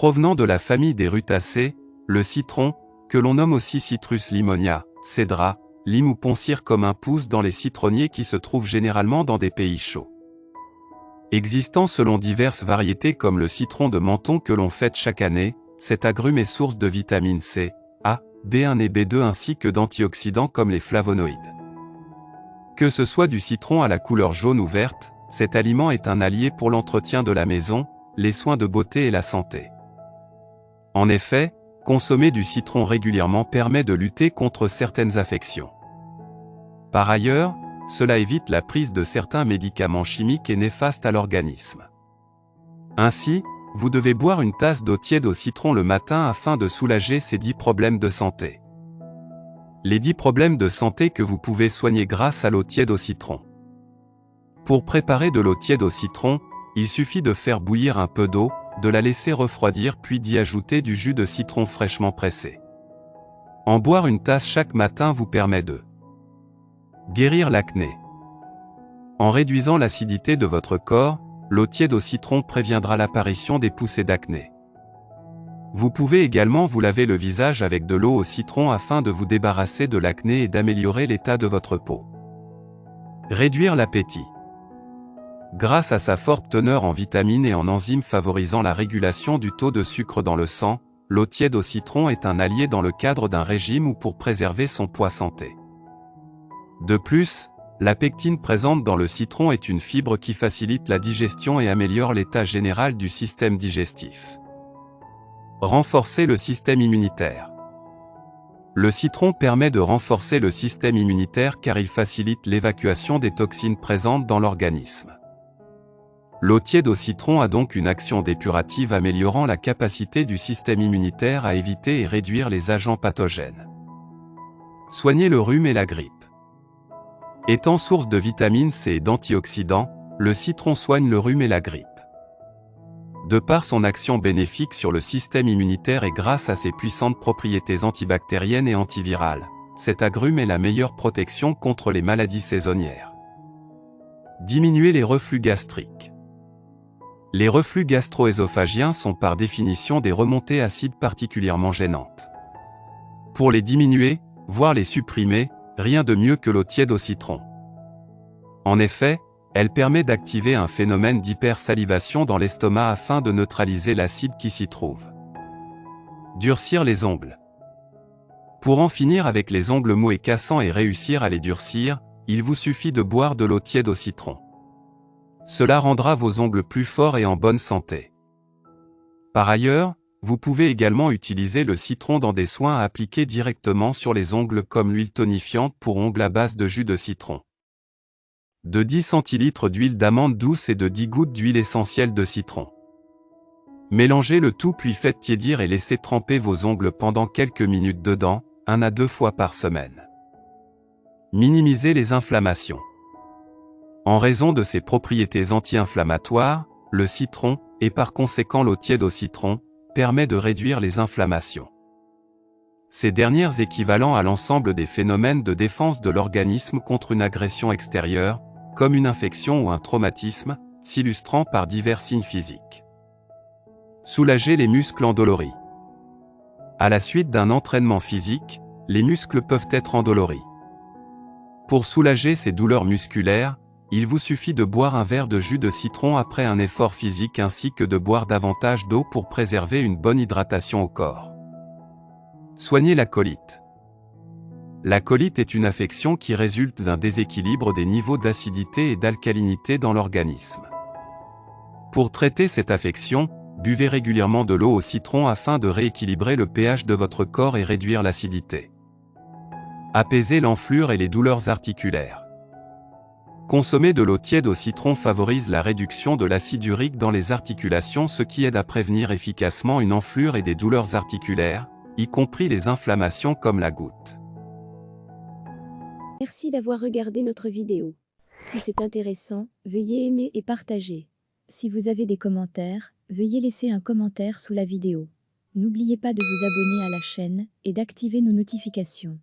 Provenant de la famille des rutacées, le citron, que l'on nomme aussi Citrus limonia, cédra, lime ou poncir commun pousse dans les citronniers qui se trouvent généralement dans des pays chauds. Existant selon diverses variétés comme le citron de Menton que l'on fête chaque année, cet agrume est source de vitamines C, A, B1 et B2 ainsi que d'antioxydants comme les flavonoïdes. Que ce soit du citron à la couleur jaune ou verte, cet aliment est un allié pour l'entretien de la maison, les soins de beauté et la santé. En effet, consommer du citron régulièrement permet de lutter contre certaines affections. Par ailleurs, cela évite la prise de certains médicaments chimiques et néfastes à l'organisme. Ainsi, vous devez boire une tasse d'eau tiède au citron le matin afin de soulager ces 10 problèmes de santé. Les 10 problèmes de santé que vous pouvez soigner grâce à l'eau tiède au citron. Pour préparer de l'eau tiède au citron, il suffit de faire bouillir un peu d'eau, de la laisser refroidir puis d'y ajouter du jus de citron fraîchement pressé. En boire une tasse chaque matin vous permet de guérir l'acné. En réduisant l'acidité de votre corps, l'eau tiède au citron préviendra l'apparition des poussées d'acné. Vous pouvez également vous laver le visage avec de l'eau au citron afin de vous débarrasser de l'acné et d'améliorer l'état de votre peau. Réduire l'appétit. Grâce à sa forte teneur en vitamines et en enzymes favorisant la régulation du taux de sucre dans le sang, l'eau tiède au citron est un allié dans le cadre d'un régime ou pour préserver son poids santé. De plus, la pectine présente dans le citron est une fibre qui facilite la digestion et améliore l'état général du système digestif. Renforcer le système immunitaire. Le citron permet de renforcer le système immunitaire car il facilite l'évacuation des toxines présentes dans l'organisme. L'eau tiède au citron a donc une action dépurative améliorant la capacité du système immunitaire à éviter et réduire les agents pathogènes. Soigner le rhume et la grippe. Étant source de vitamine C et d'antioxydants, le citron soigne le rhume et la grippe. De par son action bénéfique sur le système immunitaire et grâce à ses puissantes propriétés antibactériennes et antivirales, cet agrume est la meilleure protection contre les maladies saisonnières. Diminuer les reflux gastriques. Les reflux gastro-ésophagiens sont par définition des remontées acides particulièrement gênantes. Pour les diminuer, voire les supprimer, rien de mieux que l'eau tiède au citron. En effet, elle permet d'activer un phénomène d'hypersalivation dans l'estomac afin de neutraliser l'acide qui s'y trouve. Durcir les ongles. Pour en finir avec les ongles mous et cassants et réussir à les durcir, il vous suffit de boire de l'eau tiède au citron. Cela rendra vos ongles plus forts et en bonne santé. Par ailleurs, vous pouvez également utiliser le citron dans des soins à appliquer directement sur les ongles comme l'huile tonifiante pour ongles à base de jus de citron. De 10 centilitres d'huile d'amande douce et de 10 gouttes d'huile essentielle de citron. Mélangez le tout puis faites tiédir et laissez tremper vos ongles pendant quelques minutes dedans, 1 à 2 fois par semaine. Minimiser les inflammations. En raison de ses propriétés anti-inflammatoires, le citron, et par conséquent l'eau tiède au citron, permet de réduire les inflammations. Ces dernières équivalent à l'ensemble des phénomènes de défense de l'organisme contre une agression extérieure, comme une infection ou un traumatisme, s'illustrant par divers signes physiques. Soulager les muscles endoloris. À la suite d'un entraînement physique, les muscles peuvent être endoloris. Pour soulager ces douleurs musculaires, il vous suffit de boire un verre de jus de citron après un effort physique ainsi que de boire davantage d'eau pour préserver une bonne hydratation au corps. Soigner la colite. La colite est une affection qui résulte d'un déséquilibre des niveaux d'acidité et d'alcalinité dans l'organisme. Pour traiter cette affection, buvez régulièrement de l'eau au citron afin de rééquilibrer le pH de votre corps et réduire l'acidité. Apaiser l'enflure et les douleurs articulaires. Consommer de l'eau tiède au citron favorise la réduction de l'acide urique dans les articulations, ce qui aide à prévenir efficacement une enflure et des douleurs articulaires, y compris les inflammations comme la goutte. Merci d'avoir regardé notre vidéo. Si c'est intéressant, veuillez aimer et partager. Si vous avez des commentaires, veuillez laisser un commentaire sous la vidéo. N'oubliez pas de vous abonner à la chaîne et d'activer nos notifications.